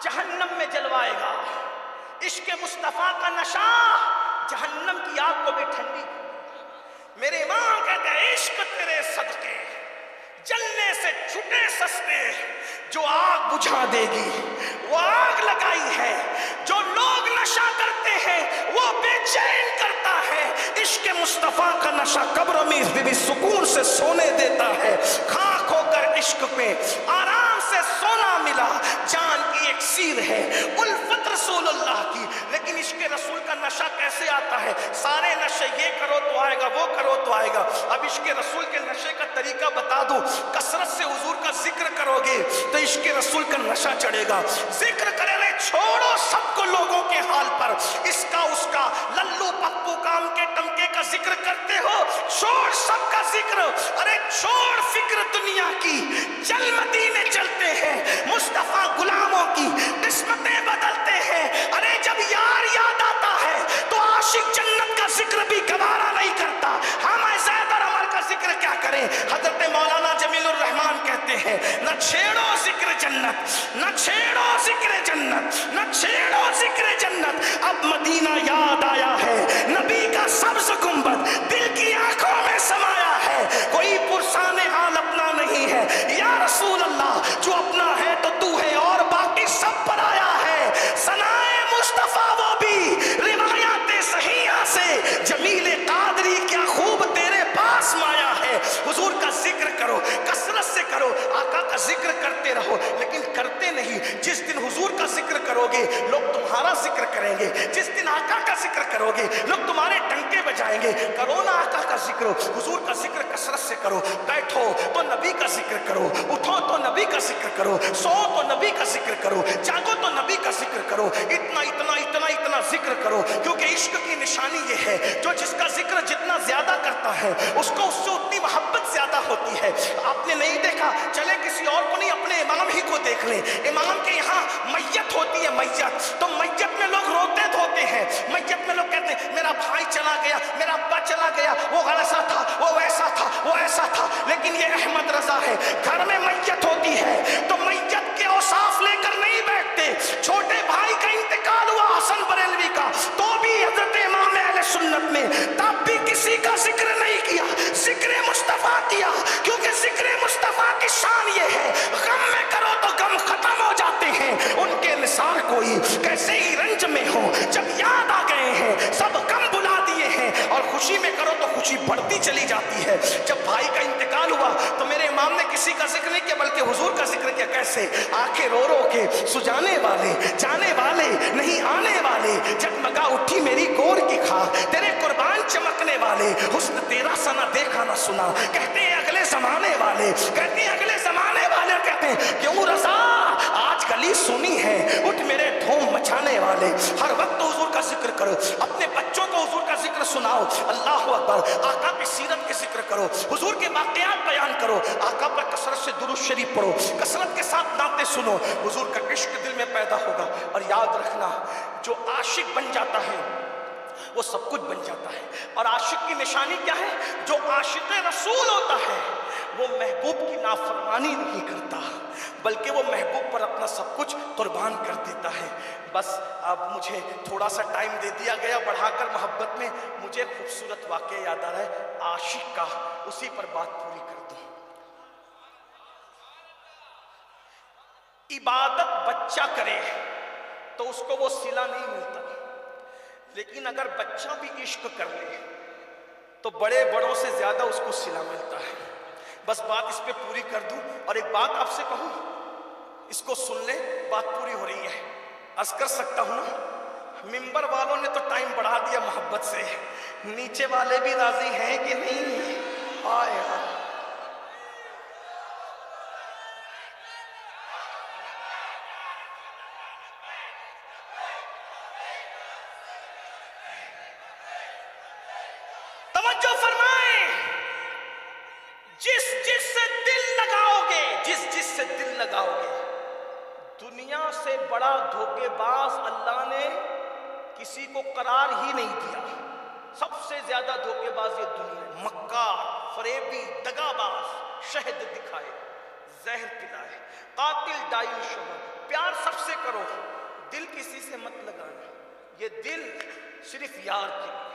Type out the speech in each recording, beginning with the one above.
جہنم میں جلوائے گا، عشق مصطفیٰ کا نشہ جہنم کی آگ کو بھی ٹھنڈی کر دے گا۔ میرے امام کہتے ہیں عشق تیرے صدقے جلنے سے چھٹے سستے، جو آگ بجھا دے گی وہ آگ لگائی ہے، جو لوگ نشہ کرتے ہیں وہ بے چین کرتا ہے۔ عشق مصطفیٰ کا نشہ قبر میں بھی سکون سے سونے دیتا ہے۔ خاک ہو کر عشق پہ آرام سے سونا ملا، جان کی ایک سیر ہے الفت رسول اللہ کی۔ لیکن عشق رسول کا نشہ کیسے آتا ہے؟ سارے نشے یہ کرو تو آئے گا، وہ کرو تو آئے گا۔ اب عشق رسول کے نشے کا طریقہ بتا دوں، کثرت سے حضور کا ذکر کرو گے تو عشق رسول کا نشہ چڑھے گا۔ ذکر کرے رہے، چھوڑو سب کو لوگوں کے حال پر، اس کا اس کا للو پپو کام کے ٹمکے کا ذکر کرتے ہو، چھوڑ سب کا ذکر، ارے چھوڑ فکر دنیا کی، چل مدینے چلتے ہیں، مصطفیٰ غلاموں کی قسمتیں بدلتے ہیں۔ ارے جب یار یاد آتا ہے تو عاشق جنت کا ذکر بھی گوارا نہیں کرتا، ہم زید اور عمر کا ذکر کیا کریں؟ حضرت مولانا جمیل الرحمن کہتے ہیں نہ چھیڑو ذکر جنت، نہ چھیڑو ذکر جنت، نہ چھیڑو ذکر جنت۔ اب مدینہ یاد آیا ہے، نبی کا سبز گنبد دل کی آنکھوں میں سمایا ہے، کوئی پرسان حال اپنا نہیں ہے۔ یا رسول اللہ جو اپنا ہے تو تو ہے اور باقی سب پر آیا ہے۔ ثنائے مصطفیٰ وہ بھی روایات صحیحہ سے، جمیل قادری کیا خوب تیرے پاس مایا ہے۔ حضور کا ذکر کرو، کثرت سے کرو، آقا کا ذکر کرتے رہو، لیکن کرتے نہیں۔ جس دن حضور کا ذکر کرو گے لوگ تمہارا ذکر کریں گے، جس دن آقا کا ذکر کرو گے لوگ تمہارے ڈنکے بجائیں گے۔ کرو نا آقا کا ذکر، حضور کا ذکر کثرت سے کرو، بیٹھو تو نبی کا ذکر کرو، اٹھو تو نبی کا ذکر کرو، سو تو نبی کا ذکر کرو، جاگو تو نبی کا ذکر کرو، اتنا اتنا اتنا اتنا ذکر کرو، کیونکہ عشق کی نشانی یہ ہے جو جس کا ذکر جتنا زیادہ کرتا ہے اس کو اس سے اتنی محبت زیادہ ہوتی ہے۔ آپ نے نہیں دیکھا، چلے کسی اور کو نہیں، اپنے امام ہی کو دیکھ لیں۔ امام کے یہاں میت ہوتی ہے، میت تو میت میں لوگ روتے دھوتے ہیں، میت میں لوگ کہتے ہیں میرا بھائی چلا گیا، میرا ابا چلا گیا، وہ ایسا تھا، وہ ویسا تھا، وہ ایسا تھا۔ لیکن یہ احمد رضا ہے، گھر میں میت ہوتی ہے تو میت کے اوصاف لے کر نہیں بیٹھتے۔ چھوٹے بھائی کا انتقال ہوا حسن بریلوی کا، تو بھی حضرت امام اہل سنت نے تب بھی کسی کا ذکر نہیں کیا، ذکر مصطفیٰ کیا، کیونکہ ذکر مصطفیٰ کی شان یہ ہے غم میں کرو تو غم ختم ہو جاتے ہیں۔ ان کے نثار کوئی کیسے ہی رنج میں ہو، جب یاد آ گئے ہیں سب غم بلا دیے ہیں، اور خوشی میں کرو تو خوشی بڑھتی چلی جاتی ہے۔ جب بھائی کا انتقال ہوا تو میرے امام نے کسی کا ذکر نہیں کیا بلکہ حضور کا ذکر کیا۔ کیسے؟ آنکھیں رو رو کے سجانے والے، جانے والے نہیں آنے والے، جگمگا اٹھی میری گور کی خاک، تیرے قربان چمکنے والے، حسن تیرا سا نہ دیکھا نہ سنا، کہتے ہیں اگلے زمانے والے، کہتے ہیں اگلے زمانے والے، کہتے ہیں کیوں رضا آج گلی سنی ہے، اٹھ میرے دھوم مچانے والے۔ ہر وقت حضور کا ذکر کرو، اپنے بچوں کو حضور کا ذکر سناؤ، اللہ اکبر، آقا کی سیرت کے ذکر کرو، حضور کے واقعات بیان کرو، آقا پر کثرت سے درود شریف پڑھو، کثرت کے ساتھ نعتیں سنو، حضور کا عشق دل میں پیدا ہوگا۔ اور یاد رکھنا جو عاشق بن جاتا ہے وہ سب کچھ بن جاتا ہے۔ اور عاشق کی نشانی کیا ہے؟ جو عاشق رسول ہوتا ہے وہ محبوب کی نافرمانی نہیں کرتا بلکہ وہ محبوب پر اپنا سب کچھ قربان کر دیتا ہے۔ بس اب مجھے تھوڑا سا ٹائم دے دیا گیا بڑھا کر محبت میں، مجھے خوبصورت واقعہ یاد آ رہا ہے عاشق کا، اسی پر بات پوری کر دوں۔ عبادت بچہ کرے تو اس کو وہ صلہ نہیں ملتا، لیکن اگر بچہ بھی عشق کر لے تو بڑے بڑوں سے زیادہ اس کو صلہ ملتا ہے۔ بس بات اس پہ پوری کر دوں، اور ایک بات آپ سے کہوں، اس کو سن لیں، بات پوری ہو رہی ہے۔ عرض کر سکتا ہوں نا، ممبر والوں نے تو ٹائم بڑھا دیا محبت سے، نیچے والے بھی راضی ہیں کہ نہیں؟ آئے ہاں توجہ فرمائیں، جس جس سے دل لگاؤ گے، جس جس سے دل لگاؤ گے، دنیا سے بڑا دھوکے باز اللہ نے کسی کو قرار ہی نہیں دیا۔ سب سے زیادہ دھوکے باز یہ دنیا ہے، مکار، فریبی، دغا باز، شہد دکھائے، زہر پلائے، قاتل ڈائل شوہر، پیار سب سے کرو، دل کسی سے مت لگانا، یہ دل صرف یار کے لیے،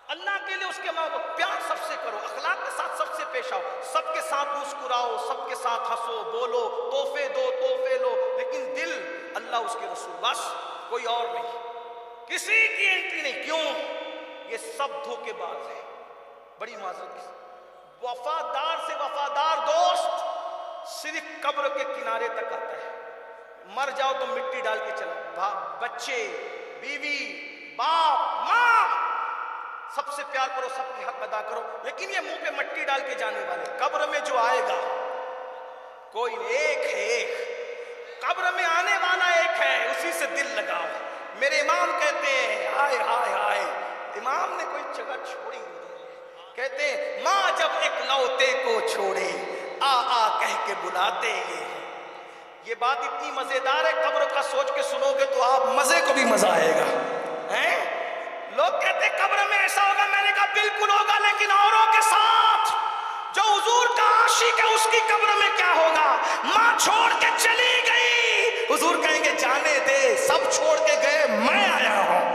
اللہ کے لیے، اس کے محبوب، پیار سب سے کرو، اخلاق کے ساتھ سب سے پیش آؤ، سب کے ساتھ مسکراؤ، سب کے ساتھ ہنسو، بولو، تحفے دو، تحفے لو، لیکن دل اللہ اس کے رسول، بس کوئی اور نہیں، کسی کی انٹری نہیں۔ کیوں؟ یہ سب دھوکے باز ہے، بڑی معذرت، وفادار سے وفادار دوست صرف قبر کے کنارے تک آتا ہے، مر جاؤ تو مٹی ڈال کے چلا، بچے، بیوی، باپ، ماں، سب سے پیار کرو، سب کے حق ادا کرو، لیکن یہ منہ پہ مٹی ڈال کے جانے والے، قبر میں جو آئے گا کوئی ایک ہے، ایک قبر میں آنے والا ایک ہے، اسی سے دل لگاؤ۔ میرے امام کہتے ہیں، ہائے ہائے ہائے، امام نے کوئی جگہ چھوڑی نہیں، کہتے ہیں ماں جب اکلوتے کو چھوڑے آ آ کہہ کے بلاتے یہ بات اتنی مزیدار ہے، قبر کا سوچ کے سنو گے تو آپ مزے کو بھی مزہ آئے گا۔ لوگ کہتے ہیں قبر میں ایسا ہوگا، میں نے کہا بالکل ہوگا، لیکن اوروں کے ساتھ، جو حضور کا عاشق ہے اس کی قبر میں کیا ہوگا؟ ماں چھوڑ کے چلی گئی، حضور کہیں گے جانے دے، سب چھوڑ کے گئے، میں آیا ہوں۔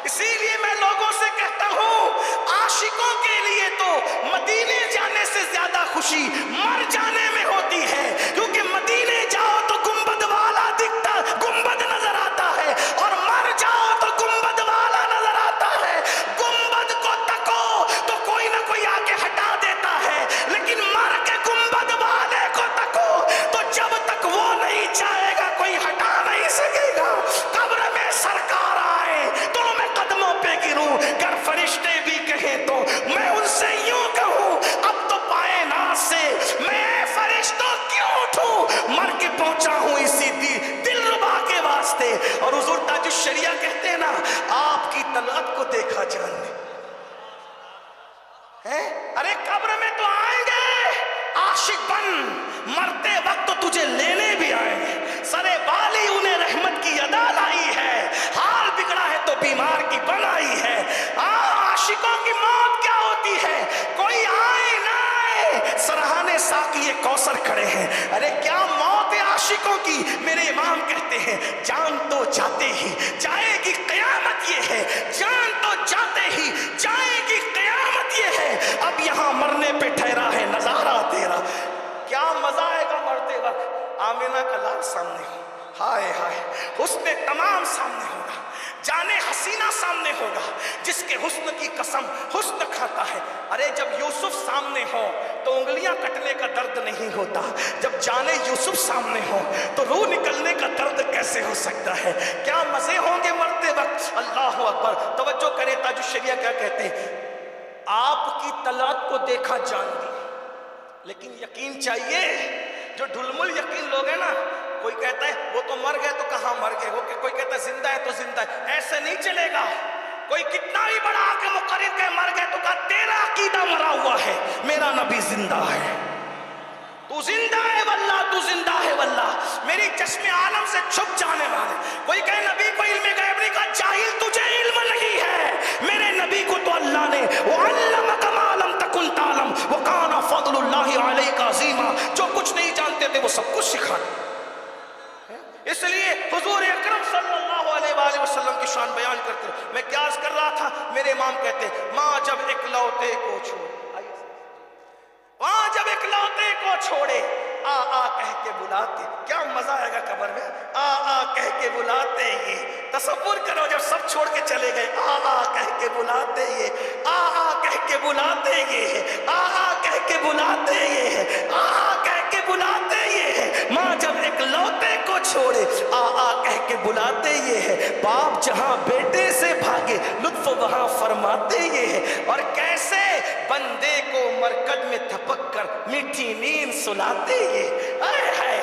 اسی لیے میں لوگوں سے کہتا ہوں، عاشقوں کے لیے تو مدینے جانے سے زیادہ خوشی مر جانے میں ہوتی ہے، کیونکہ مدینے جاؤ تو گنبد والا دکھتا، گنبد نظر آتا ہے، اور مر جاؤ تو گنبد والا نظر آتا ہے۔ گنبد کو تکو تو کوئی نہ کوئی آ کے ہٹا دیتا ہے، لیکن مر کے گنبد والے کو تکو تو جب تک وہ نہیں چاہے گا کوئی ہٹا نہیں سکے گا۔ قبر میں سرکار آئے تو میں قدموں پہ گروں، گر فرشتے بھی کہیں تو میں ان سے یوں کہوں، اب تو پائے ناز سے میں فرشتوں کیوں اٹھوں، مر کے پہنچا ہوں اسی دل ربا کے واسطے۔ اور حضور تاج الشریعہ کہتے ہیں نا، آپ کی طلعت کو دیکھا جاننے، ارے قبر میں تو آئیں گے عاشق بن، مرتے وقت تو تجھے لینے بھی آئیں گے، سرے والی انہیں رحمت کی ادا لائی ہے، حال بگڑا ہے تو بیمار کی بنائی ہے۔ عاشقوں کی موت کیا ہوتی ہے؟ کوئی آئے نہ آئے، سرہانے ساقی کوثر کھڑے ہیں، ارے کیا موت ہے عاشقوں کی؟ میرے امام کہتے ہیں جان تو جاتے ہی جائے گی قیامت، یہ ہے جان تو جاتے ہی جائے گی قیامت، یہ ہے اب یہاں مرنے پہ ٹھہرا ہے نظارہ تیرا۔ کیا مزہ آئے گا مرتے وقت، آمینہ کا لال سامنے ہو، ہائے ہائے، حسن تمام سامنے ہوگا، جانے حسینہ سامنے ہوگا، جس کے حسن کی قسم حسن کھاتا ہے۔ ارے جب یوسف سامنے ہو تو انگلیاں کٹنے کا درد نہیں ہوتا، جب جانے یوسف سامنے ہو تو روح نکلنے کا درد کیسے ہو سکتا ہے؟ کیا مزے ہوں گے مرتے وقت، اللہ اکبر۔ توجہ کریں، تاج الشریعہ کیا کہتے ہیں، آپ کی طلعت کو دیکھا جان دی، لیکن یقین چاہیے، جو ڈھلمل یقین لوگ ہیں نا، کوئی کہتا ہے وہ تو مر گئے، تو کہاں مر گئے، وہ کوئی کہتا ہے زندہ ہے تو زندہ ہے، ایسے نہیں چلے گا۔ کوئی کتنا ہی بڑا آکے مقرر کہ مر گئے، تو کہا تیرا عقیدہ مرا ہوا ہے، میرا نبی زندہ ہے، تو زندہ ہے واللہ، تو زندہ ہے واللہ، میری چشم عالم سے چھپ جانے والے۔ کوئی کہے نبی کو علم غیب نہیں، کہا جاہل تجھے علم نہیں ہے، میرے نبی کو تو اللہ نے وَعَلَّمَكَ مَا لَمْ تَكُنْ تَعْلَمْ وَكَانَ فَضْلُ اللَّهِ عَلَيْكَ عَظِيمًا، جو کچھ نہیں جانتے تھے وہ سب کچھ سکھانا۔ اس لیے حضور اکرم صلی اللہ علیہ وآلہ وسلم کی شان بیان کرتے ہیں۔ میں کیا عرض کر رہا تھا، میرے امام کہتے ہیں ماں جب اکلوتے کو چھوڑے، ماں جب اکلوتے کو چھوڑے آ آ کہہ کے بلاتے، کیا مزہ آئے گا قبر میں، آ آ کہہ کے بلاتے، یہ تصور کرو جب سب چھوڑ کے چلے گئے، آ آ کہہ کے بلاتے، یہ آ آ کہہ کے بلاتے، یہ آ آ کہہ کے بلاتے، یہ آ آ کہہ کے بلاتے، یہ ماں جب اکلوتے کو چھوڑے آ آ کہہ کے بلاتے، یہ ہے باپ جہاں بیٹے سے بھاگے لطف وہاں فرماتے، یہ ہے اور کیسے بندے کو مرکز میں تھپک کر میٹھی نیند سلاتے، یہ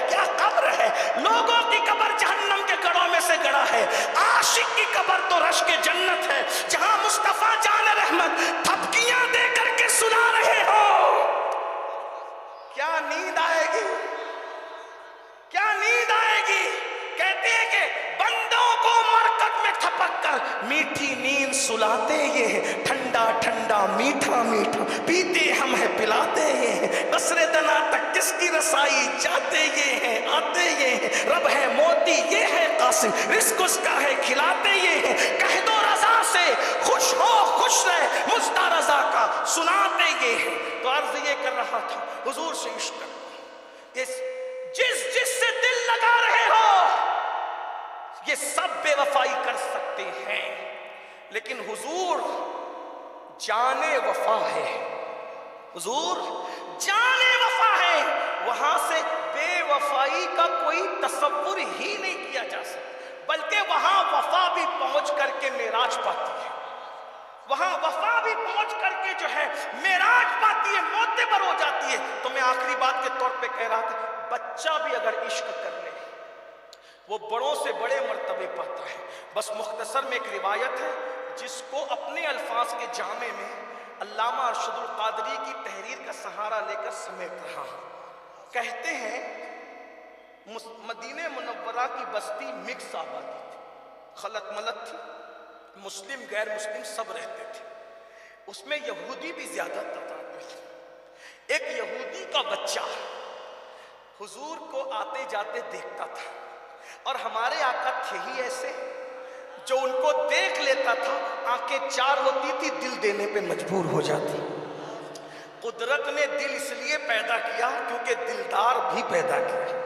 کیا قبر ہے۔ لوگوں کی قبر جہنم کے گڑھوں میں سے گڑا ہے، عاشق کی قبر تو رشک جنت ہے، جہاں مصطفیٰ جان رحمت تھپکیاں دے کر کے سلا رہے ہو۔ کیا نیند آئے گی، کیا نیند آئے گی۔ کہتے ہیں کہ بندوں کو مرکز میں تھپک کر میٹھی نیند سلاتے، یہ ٹھنڈا ٹھنڈا میٹھا میٹھا پیتے ہم ہیں پلاتے، یہ قصر دنا تک کس کی رسائی جاتے، یہ ہیں آتے، یہ ہیں رب ہے موتی یہ ہے قاسم، رزق اس کا ہے کھلاتے یہ ہیں، کہہ دو رضا سے خوش ہو خوش رہے، مجدہ رضا کا سناتے یہ ہیں۔ تو عرض یہ کر رہا تھا حضور سے عشق کرو، جس سے دل لگا رہے ہو یہ سب بے وفائی کر سکتے ہیں، لیکن حضور جانے وفا ہے، حضور جانے وفا ہے، وہاں سے بے وفائی کا کوئی تصور ہی نہیں کیا جا سکتا، بلکہ وہاں وفا بھی پہنچ کر کے معراج پاتی ہے، وہاں وفا بھی پہنچ کر کے جو ہے معراج پاتی ہے، معتبر ہو جاتی ہے۔ تو میں آخری بات کے طور پہ کہہ رہا تھا، بچہ بھی اگر عشق کر لے وہ بڑوں سے بڑے مرتبے پاتا ہے۔ بس مختصر میں ایک روایت ہے جس کو اپنے الفاظ کے جامع میں علامہ ارشد القادری کی تحریر کا سہارا لے کر سمیٹ رہا ہوں۔ کہتے ہیں مدینہ منورہ کی بستی مکس آبادی تھی، خلط ملط تھی، مسلم غیر مسلم سب رہتے تھے، اس میں یہودی بھی زیادہ تعداد میں تھے۔ ایک یہودی کا بچہ حضور کو آتے جاتے دیکھتا تھا، اور ہمارے آقا تھے ہی ایسے جو ان کو دیکھ لیتا تھا آنکھیں چار ہوتی تھی، دل دینے پہ مجبور ہو جاتی۔ قدرت نے دل اس لیے پیدا کیا کیونکہ دلدار بھی پیدا کیا،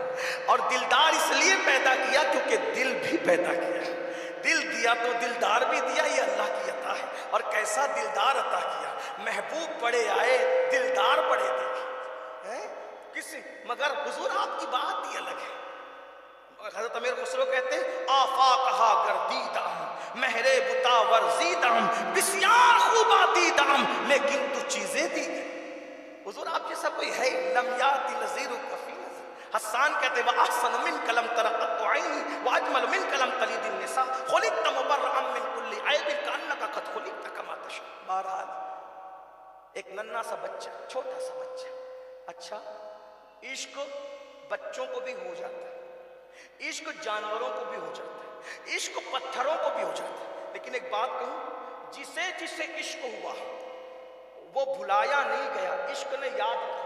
اور دلدار اس لیے پیدا کیا کیونکہ دل بھی پیدا کیا۔ دل دیا تو دلدار بھی دیا، یہ اللہ کی عطا ہے، اور کیسا دلدار عطا کیا، محبوب بڑے آئے دلدار بڑے دیکھے کسی، مگر حضور آپ کی بات ہی الگ ہے۔ حضرت امیر خسرو کہتے ہیں آفاقہا گردیدام مہر بتا ورزیدام بسیار خوبا دیدام لیکن تو چیزیں دی گئی۔ حضور آپ جیسا کوئی ہے لم یاتی نظیر کفی نظیر۔ حسان کہتے ہیں وَأَحْسَنُ مِنْكَ لَمْ تَرَ قَطُّ عَيْنِي وَأَجْمَلُ مِنْكَ لَمْ تَلِدِ النِّسَاءُ خُلِقْتَ مُبَرَّأً مِنْ كُلِّ عَيْبٍ كَأَنَّكَ قَدْ خُلِقْتَ كَمَا تَشَاءُ۔ بہرحال ایک ننھا سا بچہ، چھوٹا سا بچہ، اچھا عشق بچوں کو بھی ہو جاتا ہے، عشق جانوروں کو بھی ہو جاتا ہے، عشق پتھروں کو بھی ہو جاتا ہے، لیکن ایک بات کہوں، جسے جسے عشق ہوا وہ بھلایا نہیں گیا، عشق نے یاد رکھا۔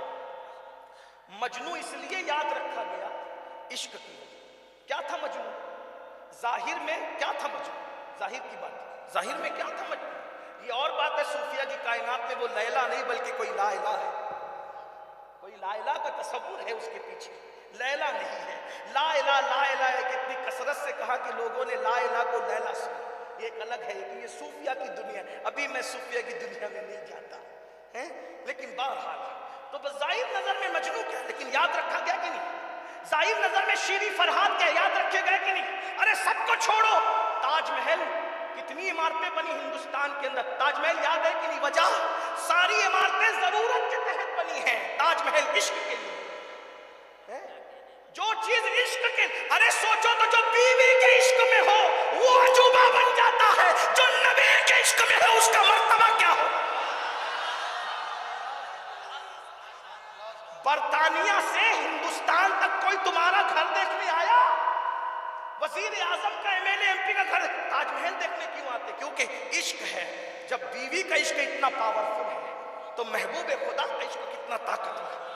مجنوں اس لیے یاد رکھا گیا عشق کی وجہ۔ کیا تھا مجنوں؟ ظاہر میں کیا تھا مجنوں؟ ظاہر کی بات، ظاہر میں کیا تھا مجنوں؟ یہ اور بات ہے صوفیہ کی کائنات میں وہ لیلا نہیں بلکہ کوئی لا الہ ہے، کوئی لا الہ کا تصور ہے اس کے پیچھے، لیلا نہیں ہے۔ لا الہ لا الہ ہے، کتنی کثرت سے کہا کہ لوگوں نے لا الہ کو لیلا سنا، یہ ایک الگ ہے کہ یہ صوفیہ کی دنیا، ابھی میں صوفیہ کی دنیا میں نہیں جاتا ہے، لیکن بہرحال تو بس ظاہر نظر میں مجنوں کیا، لیکن یاد رکھا گیا کہ نہیں؟ ظاہر نظر میں شیریں فرہاد کیا یاد رکھے گئے کہ نہیں؟ ارے سب کو چھوڑو، تاج محل کتنی عمارتیں بنی ہندوستان کے اندر، تاج محل یاد ہے کہ نہیں؟ وجہ ساری عمارتیں ضرورت کے تحت بنی ہیں، تاج محل عشق کے لیے، جو چیز عشق کے، ارے سوچو تو جو بیوی کے عشق میں ہو وہ عجوبہ بن جاتا ہے، جو نبی کے عشق میں ہے اس کا مرتبہ کیا ہو۔ برطانیہ سے ہندوستان تک کوئی تمہارا گھر دیکھنے آیا؟ وزیر اعظم کا M L A M P کا گھر تاج محل دیکھنے کیوں آتے؟ کیونکہ عشق ہے۔ جب بیوی کا عشق اتنا پاورفل ہے تو محبوب خدا کا عشق کتنا طاقتور ہے۔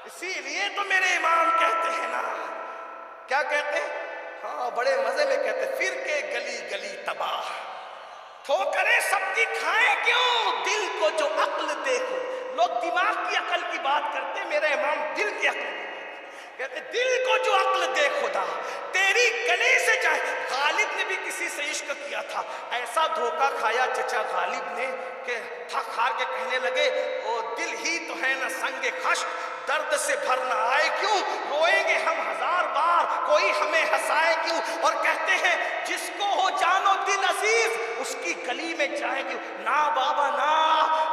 اسی لیے تو میرے امام کہتے ہیں نا، کیا کہتے ہیں؟ ہاں بڑے مزے میں کہتے ہیں، پھر کے گلی گلی تباہ، ٹھوکریں سب کی کھائیں کیوں، دل کو جو عقل دیکھو۔ لوگ دماغ کی عقل کی بات کرتے، میرے امام دل کی عقل کی بات کہتے، دل کو جو عقل دے خدا تیری گلے سے جائے۔ غالب نے بھی کسی سے عشق کیا تھا، ایسا دھوکہ کھایا چچا غالب نے کہ تھک ہار کے کہنے لگے او دل ہی تو ہے نا سنگ خشک، درد سے بھرنا آئے کیوں، روئیں گے ہم ہزار بار کوئی ہمیں ہنسائے کیوں۔ اور کہتے ہیں جس کو ہو جانو دل عزیز اس کی گلی میں جائے کیوں۔ نا بابا نا،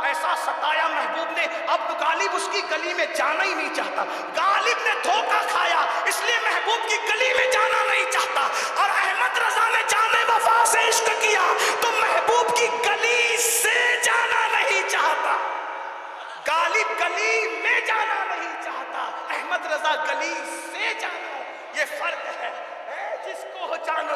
ایسا ستایا محبوب نے، اب غالب اس کی گلی میں جانا ہی نہیں چاہتا۔ غالب نے دھوکہ کھایا اس لیے محبوب کی گلی میں جانا نہیں چاہتا، اور احمد رضا نے جانے وفا سے عشق کیا تو محبوب کی گلی سے جانا نہیں چاہتا۔ غالب گلی میں جانا نہیں چاہتا، احمد رضا گلی سے جانا، یہ فرق ہے۔ جس کو ہو جانو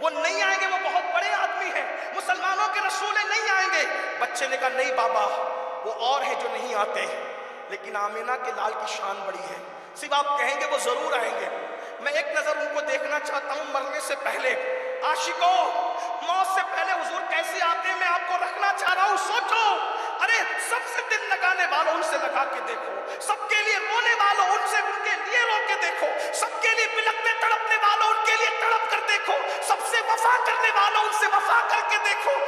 وہ نہیں آئیں گے, وہ بہت بڑے آدمی ہیں, مسلمانوں کے رسول نہیں آئیں گے. بچے نے کہا نہیں بابا, وہ اور ہیں جو نہیں آتے, لیکن آمینہ کے لال کی شان بڑی ہے, صرف آپ کہیں گے وہ ضرور آئیں گے. میں ایک نظر ان کو دیکھنا چاہتا ہوں مرنے سے پہلے. عاشقوں, موت سے پہلے حضور کیسے آتے ہیں میں آپ کو رکھنا چاہ رہا ہوں. سوچو, ارے سب سے دل لگانے والوں ان سے لگا کے دیکھو, سب کے لیے رونے والوں ان سے ان کے لیے رو کے دیکھو, سب کے لیے بلکنے تڑپنے والوں ان کے لیے تڑپ کر دیکھو, سب سے وفا کرنے والوں ان سے وفا کر کے دیکھو.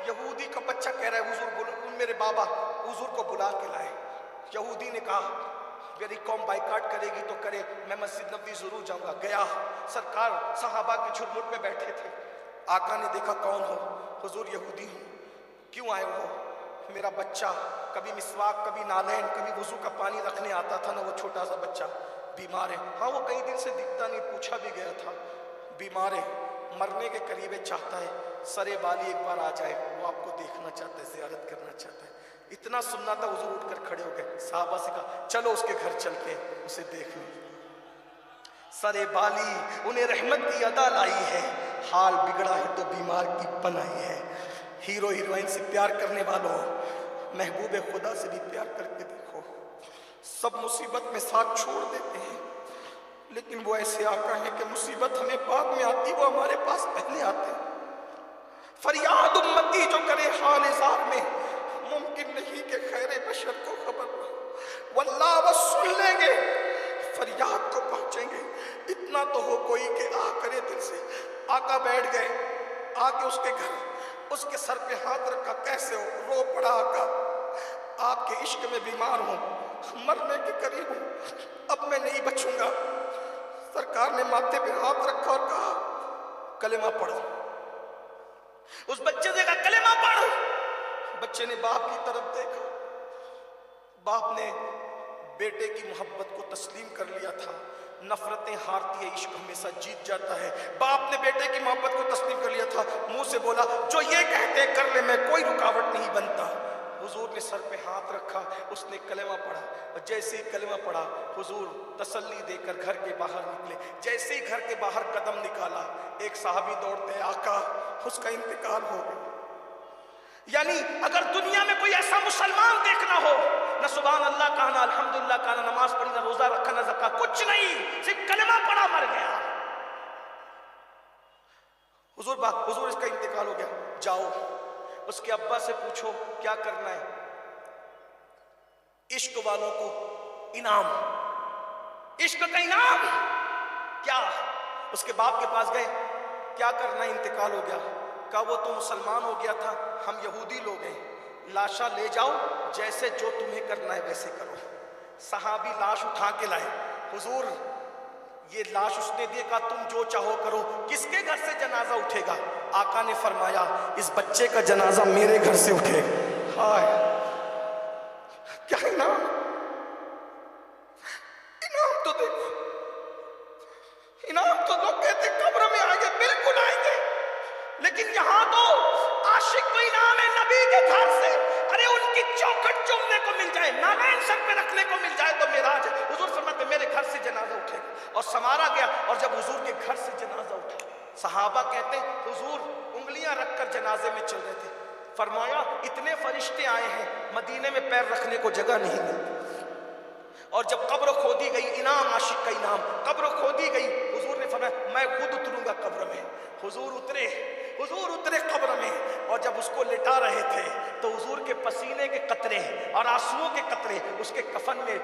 یہودی کا بچہ کہہ رہا ہے حضور میرے بابا حضور کو بلا کے لائے. یہودی نے کہا میری قوم بائیکاٹ کرے گی تو کرے, میں مسجد نبوی ضرور جاؤں گا. گیا, سرکار صحابہ کے جھرمٹ میں بیٹھے تھے. آقا نے دیکھا کون ہو؟ حضور یہودی ہوں. کیوں آئے ہو؟ میرا بچہ کبھی مسواک, کبھی نالین, کبھی وضو کا پانی رکھنے آتا تھا نا, وہ چھوٹا سا بچہ بیمار ہے. ہاں وہ کئی دن سے دکھتا نہیں, پوچھا بھی گیا تھا, بیمار ہے, مرنے کے قریب ہے, چاہتا ہے سرے بالی ایک بار آ جائے, وہ آپ کو دیکھنا چاہتا ہے, زیارت کرنا چاہتا ہے. اتنا سننا تھا, حضور اٹھ کر کھڑے ہو گئے. صحابہ سے کہا چلو اس کے گھر چل کے اسے دیکھ لیں. سرے بالی انہیں رحمت کی ادا لائی ہے, حال بگڑا ہے تو بیمار کی بنائی ہے. ہیرو ہیروئن سے پیار کرنے والوں, محبوب خدا سے بھی پیار کر کے دیکھو. سب مصیبت میں ساتھ چھوڑ دیتے ہیں, لیکن وہ ایسے آقا ہیں کہ مصیبت ہمیں بعد میں آتی, وہ ہمارے پاس پہلے آتے ہیں. فریاد امتی جو کرے حال زار میں, ممکن نہیں کہ خیر بشر کو خبر ہو. واللہ وہ سن لیں گے, فریاد کو پہنچیں گے. اتنا تو ہو کوئی کہ آ کرے دل سے. آقا بیٹھ گئے, آگے اس کے گھر, اس کے سر پہ ہاتھ رکھا. کیسے ہو؟ رو پڑا. آقا آپ کے عشق میں بیمار ہوں, مرنے کے قریب ہوں, اب میں نہیں بچوں گا. سرکار نے ماتھے پہ ہاتھ رکھا اور کہا کلمہ پڑھو. اس بچے سے کہا کلمہ پڑھو. بچے نے باپ کی طرف دیکھا. باپ نے بیٹے کی محبت کو تسلیم کر لیا تھا. نفرتیں ہارتی ہے, عشق ہمیشہ جیت جاتا ہے. باپ نے بیٹے کی محبت کو تسلیم کر لیا تھا. منہ سے بولا جو یہ کہتے کر لے, میں کوئی رکاوٹ نہیں بنتا. حضور نے سر پہ ہاتھ رکھا, اس نے کلمہ پڑھا, اور جیسے ہی کلمہ پڑھا حضور تسلی دے کر گھر کے باہر نکلے. جیسے ہی گھر کے باہر قدم نکالا, ایک صحابی دوڑتے, آقا اس کا انتقال ہو گیا. یعنی اگر دنیا میں کوئی ایسا مسلمان دیکھنا ہو, نہ سبحان اللہ کہا, نہ الحمدللہ کہا, نہ نماز پڑھی, نہ روزہ رکھا, نہ زکات, کچھ نہیں, صرف کلمہ پڑھا مر گیا. حضور اس کا انتقال ہو گیا. جاؤ اس کے ابا سے پوچھو کیا کرنا ہے. عشق والوں کو انعام, عشق کا انعام کیا. اس کے باپ کے پاس گئے, کیا کرنا ہے, انتقال ہو گیا. کہا وہ تو مسلمان ہو گیا تھا, ہم یہودی لوگ ہیں, لاشا لے جاؤ, جیسے جو تمہیں کرنا ہے ویسے کرو. صحابی لاش اٹھا کے لائے. حضور یہ لاش اس نے دیکھا, تم جو چاہو کرو. کس کے گھر سے جنازہ اٹھے گا؟ آقا نے فرمایا اس بچے کا جنازہ میرے گھر سے اٹھے گا. ہائے کیا انعام, انعام تو دیکھو. انعام تو لوگ کہتے قبر میں آئیں گے, بالکل آئیں گے, لیکن یہاں تو عاشق کو انعام ہے نبی کے گھر سے. ارے ان کی چوکھٹ چومنے کو مل جائے, نالین سر پہ رکھنے کو مل جائے تو معراج ہے. حضور فرماتے میرے گھر سے جنازہ اٹھے گا, اور سنوارا گیا. اور جب حضور کے گھر سے جنازہ اٹھا, صحابہ کہتے حضور انگلیاں رکھ کر جنازے میں چل رہے تھے. فرمایا اتنے فرشتے آئے ہیں, مدینے میں پیر رکھنے کو جگہ نہیں ملتی. اور جب قبر کھودی گئی, انعام عاشق کا انعام, قبر کھودی گئی, حضور نے فرمایا میں خود اتروں گا قبر میں. حضور اترے قبر میں, اور جب اس کو لٹا رہے تھے تو حضور کے پسینے کے قطرے اور آنسوؤں کے قطرے اس کے کفن میں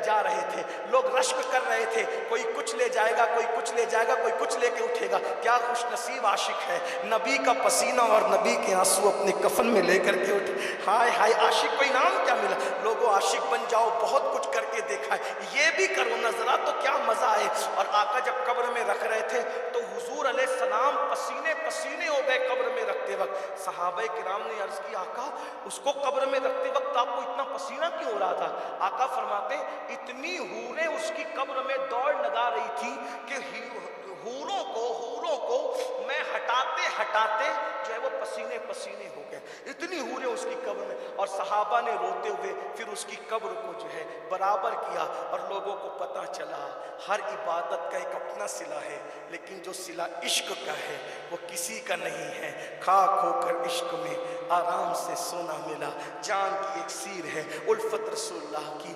جا رہے تھے. لوگ رشک کر رہے تھے, کوئی کچھ لے جائے گا, کوئی کچھ لے جائے گا, کوئی کچھ لے کے اٹھے گا. کیا خوش نصیب عاشق ہے, نبی کا پسینہ اور نبی کے آنسو اپنے کفن میں لے کر کے اٹھے. ہائے ہائے, عاشق کو انعام کیا ملا. لوگوں عاشق بن جاؤ, بہت کچھ کر کے دیکھا ہے, یہ بھی کرو نا ذرا تو کیا مزہ آئے. اور آقا جب قبر میں رکھ رہے تھے تو حضور علیہ السلام پسینے پسینے ہو گئے قبر میں رکھتے وقت. صحابہ کرام نے عرض کی آقا اس کو قبر میں رکھتے وقت آپ کو اتنا پسینہ کیوں ہو رہا تھا؟ آقا فرماتے اتنی حوریں اس کی قبر میں دوڑ لگا رہی تھی کہ حوروں کو میں ہٹاتے ہٹاتے جو ہے وہ پسینے پسینے ہو گئے، اتنی حوریں اس کی قبر میں، اور صحابہ نے روتے ہوئے پھر اس کی قبر کو جو ہے برابر کیا، اور لوگوں کو پتہ چلا ہر عبادت کا ایک اپنا صلہ ہے، لیکن جو صلہ عشق کا ہے وہ کسی کا نہیں ہے۔ خاک ہو کر عشق میں آرام سے سونا ملا، جان کی ایک سیر ہے الفت رسول اللہ کی،